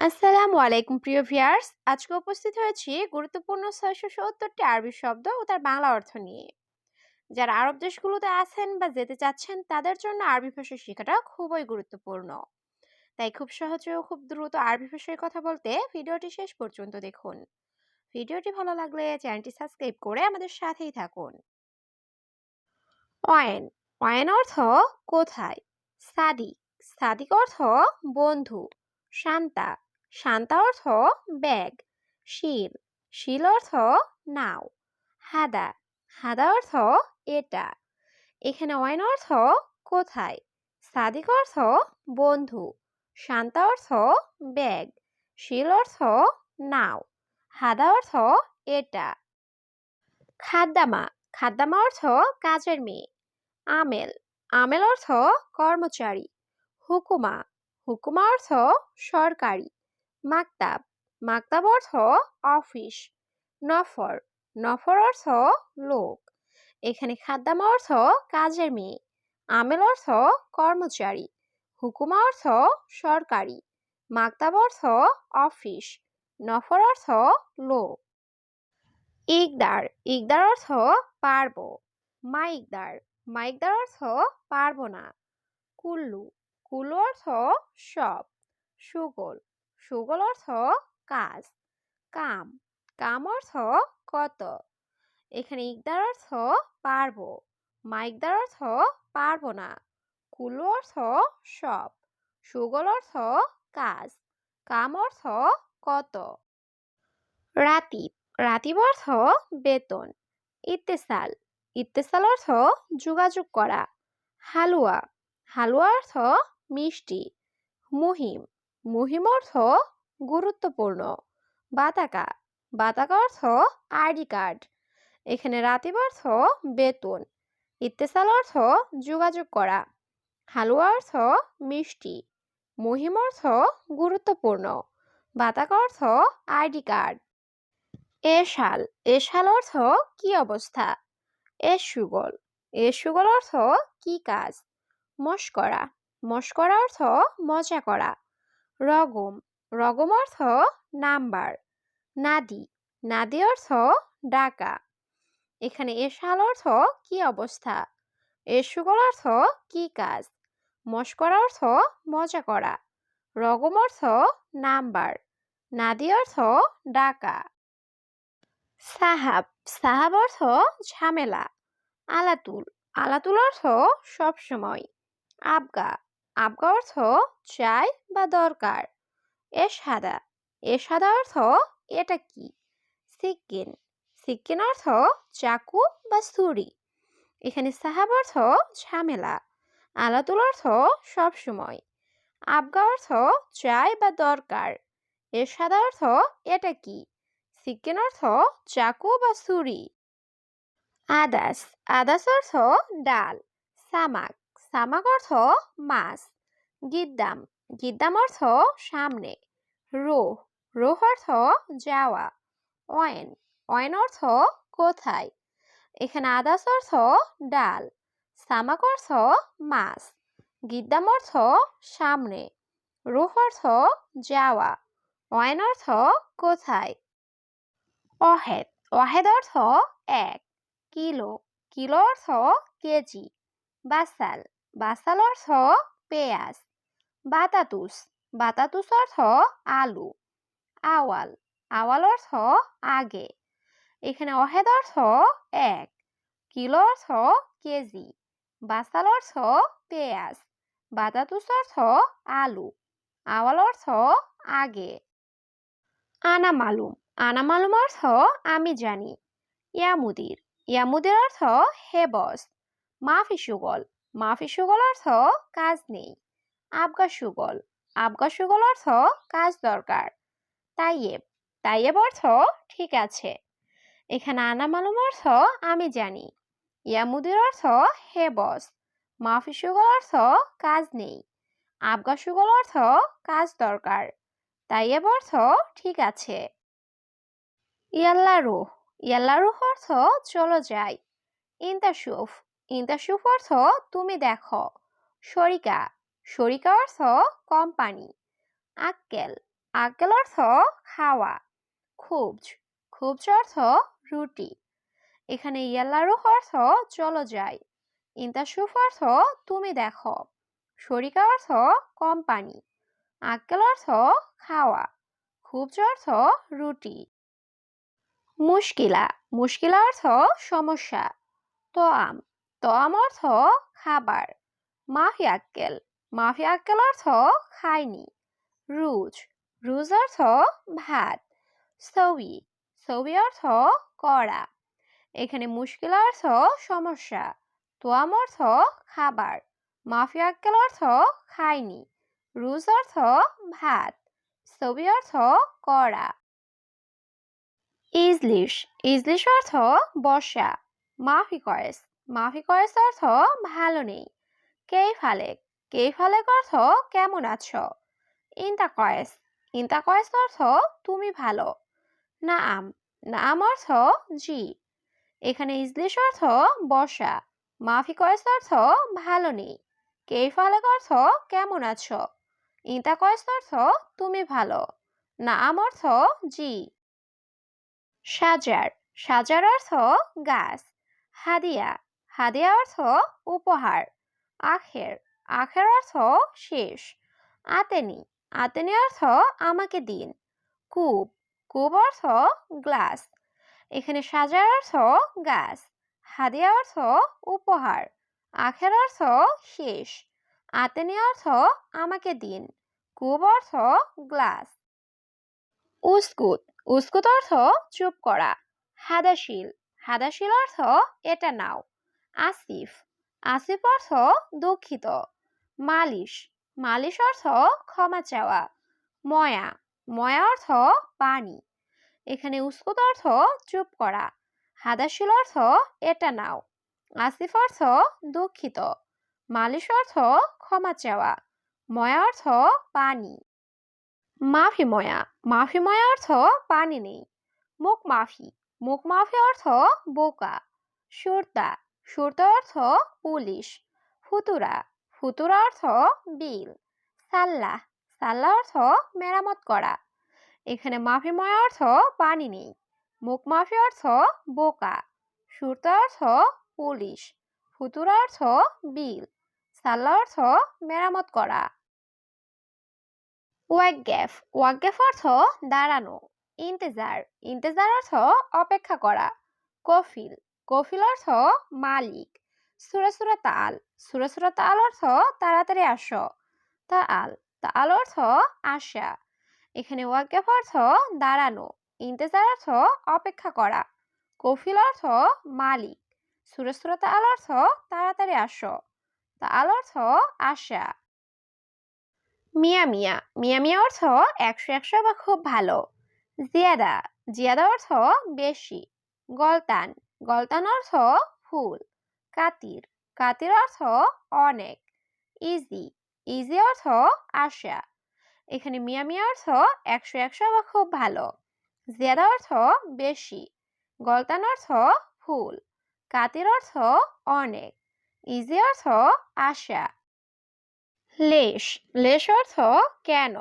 আসসালামু আলাইকুম প্রিয় ভিউয়ার্স, আজকে উপস্থিত হয়েছি গুরুত্বপূর্ণ ৬৭০টি আরবি শব্দ ও তার বাংলা অর্থ নিয়ে। যারা আরব দেশগুলোতে আছেন বা যেতে চাচ্ছেন তাদের জন্য আরবি ভাষা শেখাটা খুবই গুরুত্বপূর্ণ। তাই খুব সহজে ও খুব দ্রুত আরবি ভাষায় কথা বলতে ভিডিওটি শেষ পর্যন্ত দেখুন। ভিডিওটি ভালো লাগলে চ্যানেলটি সাবস্ক্রাইব করে আমাদের সাথেই থাকুন। অয়েন, অয়েন অর্থ কোথায়। সাদিক, সাদিক অর্থ বন্ধু। শান্তা, শান্তা অর্থ ব্যাগ। শিল, শিল অর্থ নাও। হাদা, হাদা অর্থ এটা। এখানে অয়েন অর্থ কোথায়, সাদিক অর্থ বন্ধু, শান্তা অর্থ ব্যাগ, শিল অর্থ নাও, হাদা অর্থ এটা। খাদ্দামা, খাদ্দামা অর্থ কাজের মেয়ে। আমেল, আমেল অর্থ কর্মচারী। হুকুমা, হুকুমা অর্থ সরকারি। মাকতাব, মাকতাব অর্থ অফিস। নফর, নফর অর্থ লোক। এখানে খাদ্দামা অর্থ কাজের মেয়ে। আমেল অর্থ কর্মচারী। হুকুমা অর্থ সরকারি। মাকতাব অর্থ অফিস। নফর অর্থ লোক। ইকদার, ইকদার অর্থ পারবো। মাইকদার, মাইকদার অর্থ পারবো না। কুল্লু, কুল্লু অর্থ সব। সুগল, সুগল অর্থ কাজ। কাম, কাম অর্থ কত। এখানে ইকদার অর্থ পারবো, মাইকদার অর্থ পারবো না, কুল্লু অর্থ সব, সুগল অর্থ কাজ, কাম অর্থ কত। রাতিব, রাতিব অর্থ বেতন। ইত্তেসাল, ইত্তেসাল অর্থ যোগাযোগ করা। হালুয়া, হালুয়া অর্থ মিষ্টি। মুহিম, মুহিম অর্থ গুরুত্বপূর্ণ। বাতাকা, বাতাকা অর্থ আইডি কার্ড। এখানে রাতিব অর্থ বেতন। ইত্তেসাল অর্থ যোগাযোগ করা। হালুয়া অর্থ মিষ্টি। মুহিম অর্থ গুরুত্বপূর্ণ। বাতাকা অর্থ আইডি কার্ড। এশাল, এশাল অর্থ কি অবস্থা। এসুগল, এসুগল অর্থ কি কাজ। মস্করা, মস্করা অর্থ মজা করা। রগম, রগম অর্থ নাম্বার। নাদি, নাদি অর্থ ডাকা। এখানে এশাল অর্থ কি অবস্থা। এসুগল অর্থ কি কাজ। মস্করা অর্থ মজা করা। রগম অর্থ নাম্বার। নাদি অর্থ ডাকা। সাহাব, সাহাব অর্থ ঝামেলা। আলাতুল, আলাতুল অর্থ সবসময়। আবগা, আবগা অর্থ চাই বা দরকার। এশহাদা, এশহাদা অর্থ এটা কি। সিক্কিন, সিক্কিন অর্থ চাকু বা ছুরি। এখানে সাহাব অর্থ ঝামেলা। আলাতুল অর্থ সবসময়। আবগা অর্থ চাই বা দরকার। এরশাদা অর্থ এটা কি। সিক্কিন অর্থ চাকু বা ছুরি। আদাস, আদাস অর্থ ডাল। সামাক, সামাক অর্থ মাছ। গিদ্দাম, গিদ্দাম অর্থ সামনে। রোহ, রোহ অর্থ যাওয়া। অয়েন, অয়েন অর্থ কোথায়। এখানে আদাস অর্থ ডাল। সামাক অর্থ মাছ। গিদ্দাম অর্থ সামনে। রুহ অর্থ যাওয়া। অয়েন অর্থ কোথায়। অহেদ, অহেদ অর্থ এক। কিলো, কিলো অর্থ কেজি। বাসাল, বাসাল অর্থ পেঁয়াজ। বাতাতুস, বাতাতুস অর্থ আলু। আওয়াল, আওয়াল অর্থ আগে। এখানে অহেদ অর্থ এক। কিলো অর্থ কেজি। বাসাল অর্থ পেঁয়াজ। বাতাতুস অর্থ আলু। আওয়াল অর্থ আগে। আনা মালুম, আনা মালুম অর্থ আমি জানি। ইয়ামুদির, ইয়ামুদির অর্থ হে বস। মাফি সুগল, মাফি সুগল অর্থ কাজ নেই। আবগা সুগল, আবগা সুগল অর্থ কাজ দরকার। তাইয়েব, তাইয়েব অর্থ ঠিক আছে। এখানে আনা মালুম অর্থ আমি জানি। ইয়ামুদির অর্থ হে বস। মাফি সুগল অর্থ কাজ নেই। আবগা সুগল অর্থ কাজ দরকার। তাইয়েব অর্থ ঠিক আছে। ইয়াল্লা রুহ, ইয়াল্লা রুহ অর্থ চলো যাই। ইন্তাসুফ, ইন্তাসুফ অর্থ তুমি দেখো। শরিকা, শরিকা অর্থ কোম্পানি। আক্কেল, আক্কেল অর্থ খাওয়া। খুবজ, খুবজ অর্থ রুটি। এখানে ইয়াল্লারুহ অর্থ চলো যাই। ইন্তাসুফ অর্থ তুমি দেখো। শরিকা অর্থ কোম্পানি। আক্কেল অর্থ খাওয়া। খুবজ অর্থ রুটি। মুশকিলা, মুশকিলা অর্থ সমস্যা। তোয়াম, তোয়াম অর্থ খাবার। মাফি আক্কেল, মাফি আক্কেল অর্থ খায়নি। রুজ, রুজ অর্থ ভাত। সৌই, সৌই অর্থ কড়া। এখানে মুশকিলা অর্থ সমস্যা, তোয়াম অর্থ খাবার, মাফি আক্কেল অর্থ খায়নি, রুজ অর্থ ভাত, সৌই অর্থ কড়া। ইজলিশ, ইজলিশ অর্থ বর্ষা। মাফি কয়েস, মাফি কয়েস অর্থ ভালো নেই। কেইফালেক, কেইফালেক অর্থ কেমন আছো। ইনতা কয়েস, ইনতা কয়েস অর্থ তুমি ভালো। নাম, নাম অর্থ জি। এখানে ইজলিশ অর্থ বর্ষা, মাফি কয়েস অর্থ ভালো নেই, কেইফালেক অর্থ কেমন আছো, ইনতা কয়েস অর্থ তুমি ভালো, নাম অর্থ জি। সাজার, সাজার অর্থ গাছ। হাদিয়া, হাদিয়া অর্থ উপহার। আখের, আখের অর্থ শেষ। আতেনি, আতেনি অর্থ আমাকে দিন। কূপ, কূপ অর্থ গ্লাস। এখানে সাজার অর্থ গাছ, হাদিয়া অর্থ উপহার, আখের অর্থ শেষ, আতেনি অর্থ আমাকে দিন, কূপ অর্থ গ্লাস। উস্কুত, উস্কুত অর্থ চুপ করা। হাদাশিল, হাদাশিল অর্থ এটা নাও। আসিফ, আসিফ অর্থ দুঃখিত। মালিশ, মালিশ অর্থ ক্ষমা চাওয়া। ময়া, ময়া অর্থ পানি। এখানে উস্কুত অর্থ চুপ করা, হাদাশিল অর্থ এটা নাও, আসিফ অর্থ দুঃখিত, মালিশ অর্থ ক্ষমা চাওয়া, ময়া অর্থ পানি। মাফি ময়া, মাফি ময়া অর্থ পানি নেই। মুখ মাফি, মুখ মাফি অর্থ বোকা। সুরতা, সুরতা অর্থ পুলিশ। ফুতুরা, ফুতুরা অর্থ বিল। সাল্লাহ, সাল্লাহ অর্থ মেরামত করা। এখানে মাফি ময়া অর্থ পানি নেই, মুখ মাফি অর্থ বোকা, সুরতা অর্থ পুলিশ, ফুতুরা অর্থ বিল, সাল্লাহ অর্থ মেরামত করা। ওয়াকগ্যাফ, ওয়াকগ্যাফ অর্থ দাঁড়ানো। ইন্তেজার, ইন্তেজার অর্থ অপেক্ষা করা। কফিল, কফিল অর্থ মালিক। সুরা সুরা তাল, সুরা সুরা তাল অর্থ তাড়াতাড়ি আসো। তাল, তাল অর্থ আশা। এখানে ওয়াকগ্যাফ অর্থ দাঁড়ানো, ইন্তেজার অর্থ অপেক্ষা করা, কফিল অর্থ মালিক, সুরা সুরা তাল অর্থ তাড়াতাড়ি আসো, তাল অর্থ আশা। মিয়া মিয়া, মিয়া মিয়া অর্থ একশো একশো বা খুব ভালো। জিয়াদা, জিয়াদা অর্থ বেশি। গলতান, গলতান অর্থ ফুল। কাতির, কাতির অর্থ অনেক। ইজি, ইজি অর্থ আশা। এখানে মিয়া মিয়া অর্থ একশো একশো বা খুব ভালো। জিয়াদা অর্থ বেশি। গলতান অর্থ ফুল। কাতির অর্থ অনেক। ইজি অর্থ আশা। লেশ, লেশ অর্থ কেন।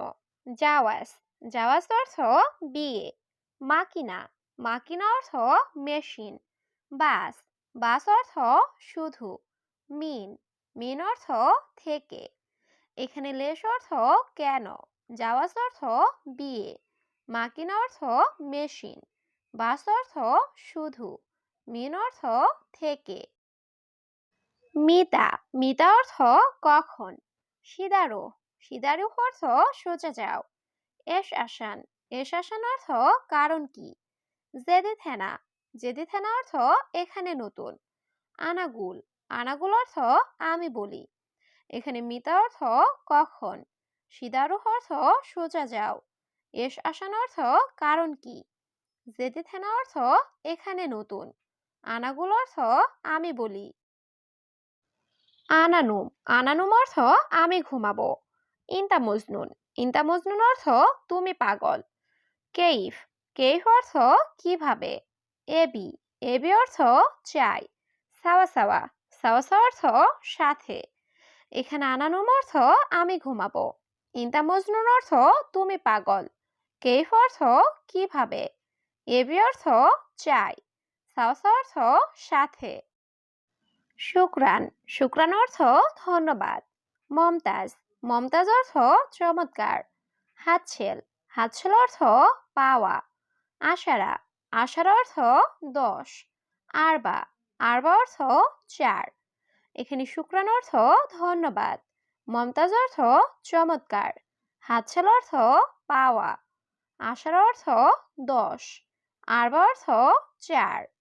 জাওয়াজ, জাওয়াজ অর্থ বিয়ে। মাকিনা, মাকিনা অর্থ মেশিন। বাস, বাস অর্থ শুধু। মিন, মিন অর্থ থেকে। এখানে লেশ অর্থ কেন, জাওয়াজ অর্থ বিয়ে, মাকিনা অর্থ মেশিন, বাস অর্থ শুধু, মিন অর্থ থেকে। মিতা, মিতা অর্থ কখন। সিদারো, সিদারু অর্থ সোজা যাও। এস আসান, এস আসান অর্থ কারণ কি। জেদি থেনা, জেদি থেনা অর্থ এখানে নতুন। আনাগুল, আনাগুল অর্থ আমি বলি। এখানে মিতা অর্থ কখন, সিদারু অর্থ সোজা যাও, এস আসান অর্থ কারণ কি, জেদি থেনা অর্থ এখানে নতুন, আনাগুল অর্থ আমি বলি। আনানুম, আনানুম অর্থ আমি ঘুমাবো। ইনতা মজনুন, ইনতা মজনুন অর্থ তুমি পাগল। কেইফ, কেইফ অর্থ কিভাবে। এবি, এবি অর্থ চাই। সাওয়া সাওয়া, সাওয়া সাওয়া অর্থ সাথে। এখানে আনানুম অর্থ আমি ঘুমাবো, ইনতা মজনুন অর্থ তুমি পাগল, কেইফ অর্থ কিভাবে, এবি অর্থ চাই, সাওসা অর্থ সাথে। শুক্রান, শুক্রান অর্থ ধন্যবাদ। মমতাজ, মমতাজ অর্থ চমৎকার। হাতছেল, হাতছেল অর্থ পাওয়া। আশারা, আশারা অর্থ 10। আরবা, আরবা অর্থ 4। এখানে শুক্রান অর্থ ধন্যবাদ, মমতাজ অর্থ চমৎকার, হাতছেল অর্থ পাওয়া, আশার অর্থ 10, আরবা অর্থ 4।